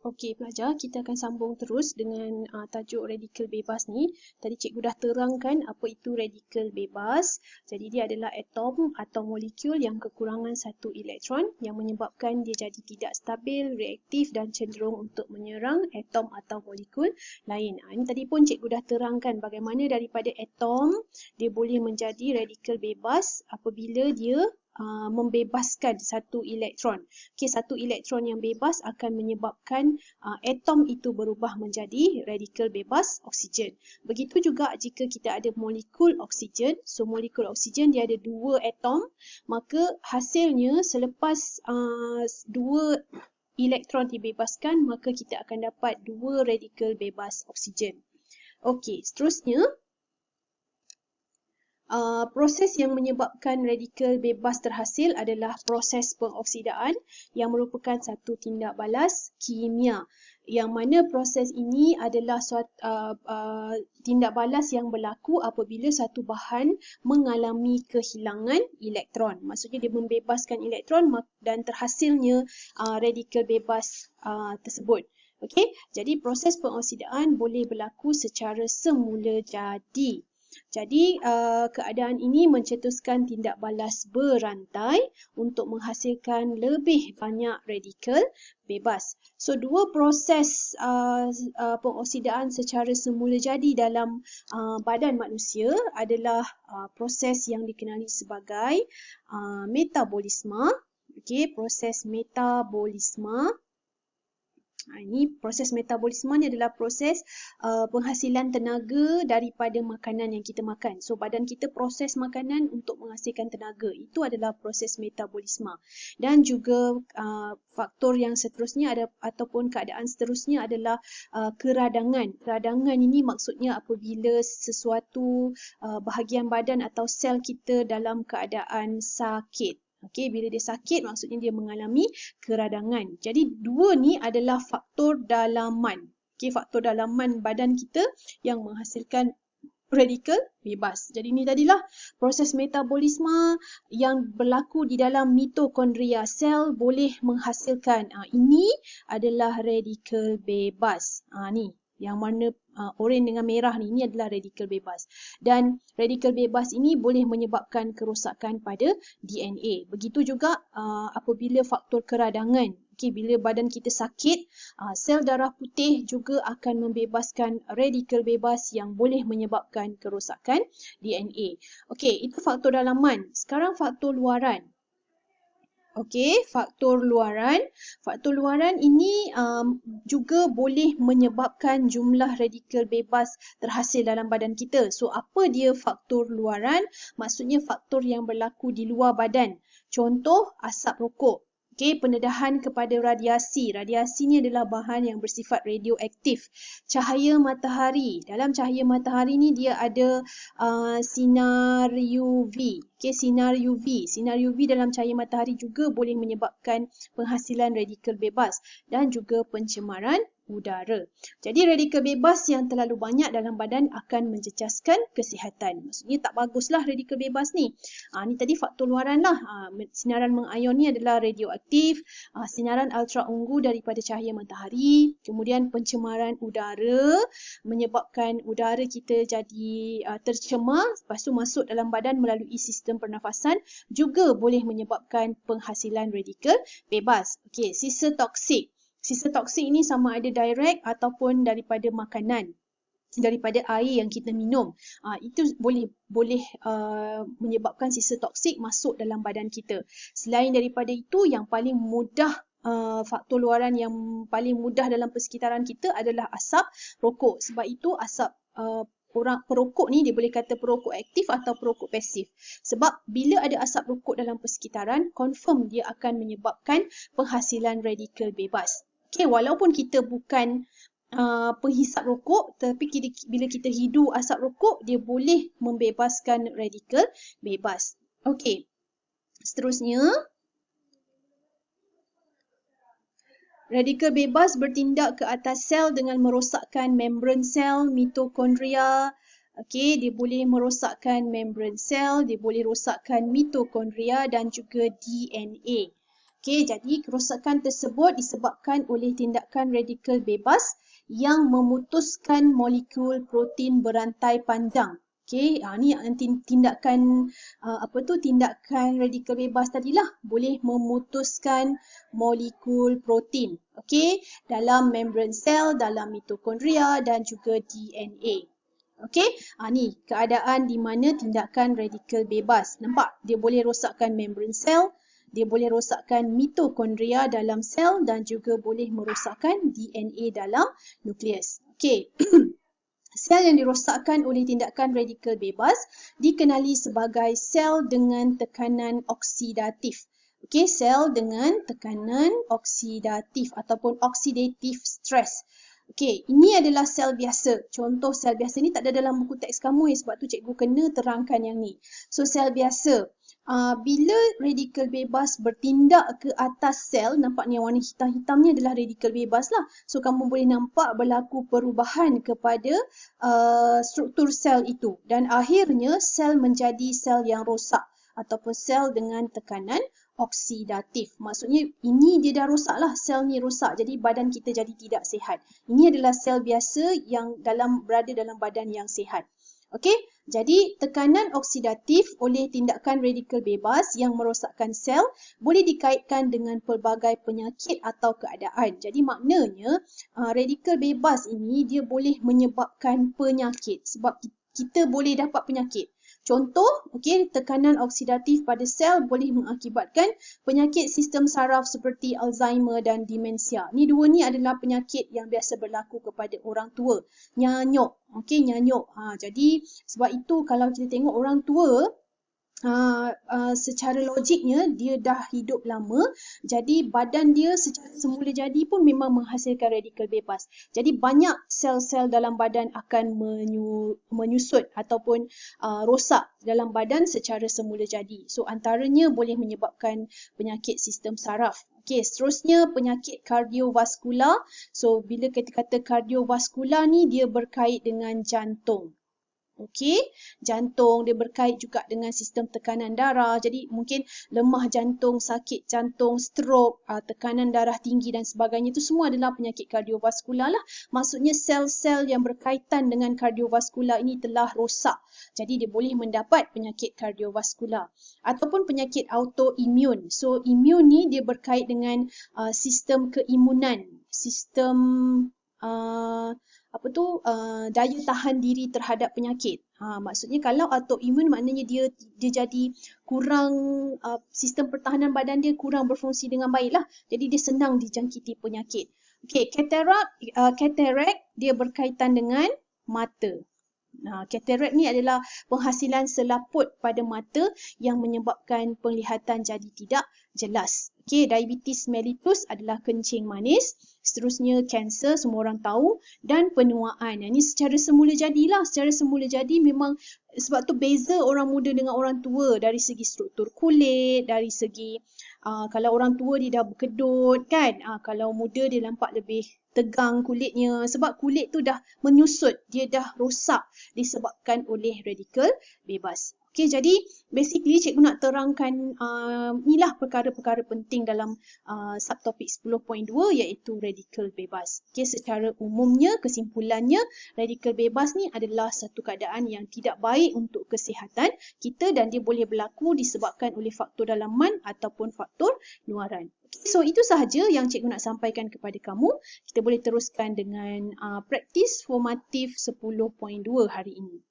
Okey pelajar, kita akan sambung terus dengan tajuk radikal bebas ni. Tadi cikgu dah terangkan apa itu radikal bebas. Jadi dia adalah atom atau molekul yang kekurangan satu elektron yang menyebabkan dia jadi tidak stabil, reaktif dan cenderung untuk menyerang atom atau molekul lain. Ini tadi pun cikgu dah terangkan bagaimana daripada atom dia boleh menjadi radikal bebas apabila dia membebaskan satu elektron. Okey, satu elektron yang bebas akan menyebabkan atom itu berubah menjadi radikal bebas oksigen. Begitu juga jika kita ada molekul oksigen. So molekul oksigen dia ada dua atom, maka hasilnya selepas dua elektron dibebaskan, maka kita akan dapat dua radikal bebas oksigen. Okey, seterusnya proses yang menyebabkan radikal bebas terhasil adalah proses pengoksidaan yang merupakan satu tindak balas kimia. Yang mana proses ini adalah tindak balas yang berlaku apabila satu bahan mengalami kehilangan elektron. Maksudnya dia membebaskan elektron dan terhasilnya radikal bebas tersebut. Okey, jadi proses pengoksidaan boleh berlaku secara semula jadi. Jadi, keadaan ini mencetuskan tindak balas berantai untuk menghasilkan lebih banyak radikal bebas. So, dua proses pengoksidaan secara semula jadi dalam badan manusia adalah proses yang dikenali sebagai metabolisme. Okey, proses metabolisme. Ini proses metabolisme ni adalah proses penghasilan tenaga daripada makanan yang kita makan. So badan kita proses makanan untuk menghasilkan tenaga. Itu adalah proses metabolisme. Dan juga faktor yang seterusnya ataupun keadaan seterusnya adalah keradangan. Keradangan ini maksudnya apabila sesuatu bahagian badan atau sel kita dalam keadaan sakit. Okey, bila dia sakit maksudnya dia mengalami keradangan. Jadi dua ni adalah faktor dalaman. Okey, faktor dalaman badan kita yang menghasilkan radikal bebas. Jadi ni tadilah proses metabolisme yang berlaku di dalam mitokondria sel boleh menghasilkan. Ini adalah radikal bebas. Ni yang mana oranye dengan merah ni, ini adalah radikal bebas. Dan radikal bebas ini boleh menyebabkan kerosakan pada DNA. Begitu juga apabila faktor keradangan. Okay, bila badan kita sakit, sel darah putih juga akan membebaskan radikal bebas yang boleh menyebabkan kerosakan DNA. Okey, itu faktor dalaman. Sekarang faktor luaran. Okey, faktor luaran. Faktor luaran ini juga boleh menyebabkan jumlah radikal bebas terhasil dalam badan kita. So, apa dia faktor luaran? Maksudnya faktor yang berlaku di luar badan. Contoh, asap rokok. Okey, pendedahan kepada radiasi. Radiasi ni adalah bahan yang bersifat radioaktif. Cahaya matahari. Dalam cahaya matahari ni dia ada sinar UV. Okey, sinar UV. Sinar UV dalam cahaya matahari juga boleh menyebabkan penghasilan radikal bebas dan juga pencemaran udara. Jadi radikal bebas yang terlalu banyak dalam badan akan mencecaskan kesihatan. Maksudnya tak baguslah radikal bebas ni. Ni tadi faktor luaran lah. Sinaran mengayon ni adalah radioaktif, sinaran ultraungu daripada cahaya matahari, kemudian pencemaran udara menyebabkan udara kita jadi tercemar, lepas tu masuk dalam badan melalui sistem pernafasan juga boleh menyebabkan penghasilan radikal bebas. Okey, sisa toksik. Sisa toksik ini sama ada direct ataupun daripada makanan, daripada air yang kita minum. Itu boleh menyebabkan sisa toksik masuk dalam badan kita. Selain daripada itu, yang paling mudah faktor luaran yang paling mudah dalam persekitaran kita adalah asap rokok. Sebab itu asap orang perokok ni dia boleh kata perokok aktif atau perokok pasif. Sebab bila ada asap rokok dalam persekitaran, confirm dia akan menyebabkan penghasilan radikal bebas. Okey, walaupun kita bukan penghisap rokok, tapi bila kita hidu asap rokok, dia boleh membebaskan radikal bebas. Okey, seterusnya. Radikal bebas bertindak ke atas sel dengan merosakkan membran sel, mitokondria. Okey, dia boleh merosakkan membran sel, dia boleh rosakkan mitokondria dan juga DNA. Okey, jadi kerosakan tersebut disebabkan oleh tindakan radikal bebas yang memutuskan molekul protein berantai panjang. Okey, ni tindakan tindakan radikal bebas tadilah boleh memutuskan molekul protein. Okey, dalam membran sel, dalam mitokondria dan juga DNA. Okey, ni keadaan di mana tindakan radikal bebas. Nampak? Dia boleh rosakkan membran sel, dia boleh rosakkan mitokondria dalam sel dan juga boleh merosakkan DNA dalam nukleus. Okey. Sel yang dirosakkan oleh tindakan radikal bebas dikenali sebagai sel dengan tekanan oksidatif. Okey, sel dengan tekanan oksidatif ataupun oxidative stress. Okey, ini adalah sel biasa. Contoh sel biasa ni tak ada dalam buku teks kamu, sebab tu cikgu kena terangkan yang ni. So, sel biasa. Bila radikal bebas bertindak ke atas sel, nampak ni yang warna hitam-hitam ni adalah radikal bebas lah. So, kamu boleh nampak berlaku perubahan kepada struktur sel itu. Dan akhirnya, sel menjadi sel yang rosak ataupun sel dengan tekanan oksidatif. Maksudnya, ini dia dah rosak lah. Sel ni rosak. Jadi, badan kita jadi tidak sihat. Ini adalah sel biasa yang berada dalam badan yang sihat. Okey, jadi tekanan oksidatif oleh tindakan radikal bebas yang merosakkan sel boleh dikaitkan dengan pelbagai penyakit atau keadaan. Jadi maknanya radikal bebas ini dia boleh menyebabkan penyakit sebab kita boleh dapat penyakit. Contoh, okey, tekanan oksidatif pada sel boleh mengakibatkan penyakit sistem saraf seperti Alzheimer dan demensia. Ni dua ni adalah penyakit yang biasa berlaku kepada orang tua. Nyanyuk, okey, nyanyuk. Jadi sebab itu kalau kita tengok orang tua, secara logiknya dia dah hidup lama, jadi badan dia secara semula jadi pun memang menghasilkan radikal bebas. Jadi banyak sel-sel dalam badan akan menyusut ataupun rosak dalam badan secara semula jadi. So antaranya boleh menyebabkan penyakit sistem saraf. Okey, seterusnya penyakit kardiovaskular. So bila kita kata kardiovaskular ni dia berkait dengan jantung. Okey, jantung dia berkait juga dengan sistem tekanan darah. Jadi mungkin lemah jantung, sakit jantung, stroke, tekanan darah tinggi dan sebagainya itu semua adalah penyakit kardiovaskular lah. Maksudnya sel-sel yang berkaitan dengan kardiovaskular ini telah rosak. Jadi dia boleh mendapat penyakit kardiovaskular ataupun penyakit autoimun. So imun ni dia berkait dengan sistem keimunan, sistem daya tahan diri terhadap penyakit. Maksudnya kalau autoimun maknanya dia jadi kurang, sistem pertahanan badan dia kurang berfungsi dengan baik lah. Jadi dia senang dijangkiti penyakit. Okey, katarak dia berkaitan dengan mata. Katarak ni adalah penghasilan selaput pada mata yang menyebabkan penglihatan jadi tidak jelas. Okey, diabetes mellitus adalah kencing manis. Seterusnya kanser, semua orang tahu, dan penuaan. Ini secara semula jadilah. Secara semula jadi memang sebab tu beza orang muda dengan orang tua dari segi struktur kulit, dari segi kalau orang tua dia dah berkedut kan, kalau muda dia nampak lebih tegang kulitnya sebab kulit tu dah menyusut, dia dah rosak disebabkan oleh radikal bebas. Okey, jadi basically cikgu nak terangkan inilah perkara-perkara penting dalam subtopik 10.2 iaitu radikal bebas. Okey, secara umumnya kesimpulannya radikal bebas ni adalah satu keadaan yang tidak baik untuk kesihatan kita dan dia boleh berlaku disebabkan oleh faktor dalaman ataupun faktor luaran. So itu sahaja yang cikgu nak sampaikan kepada kamu. Kita boleh teruskan dengan praktis formatif 10.2 hari ini.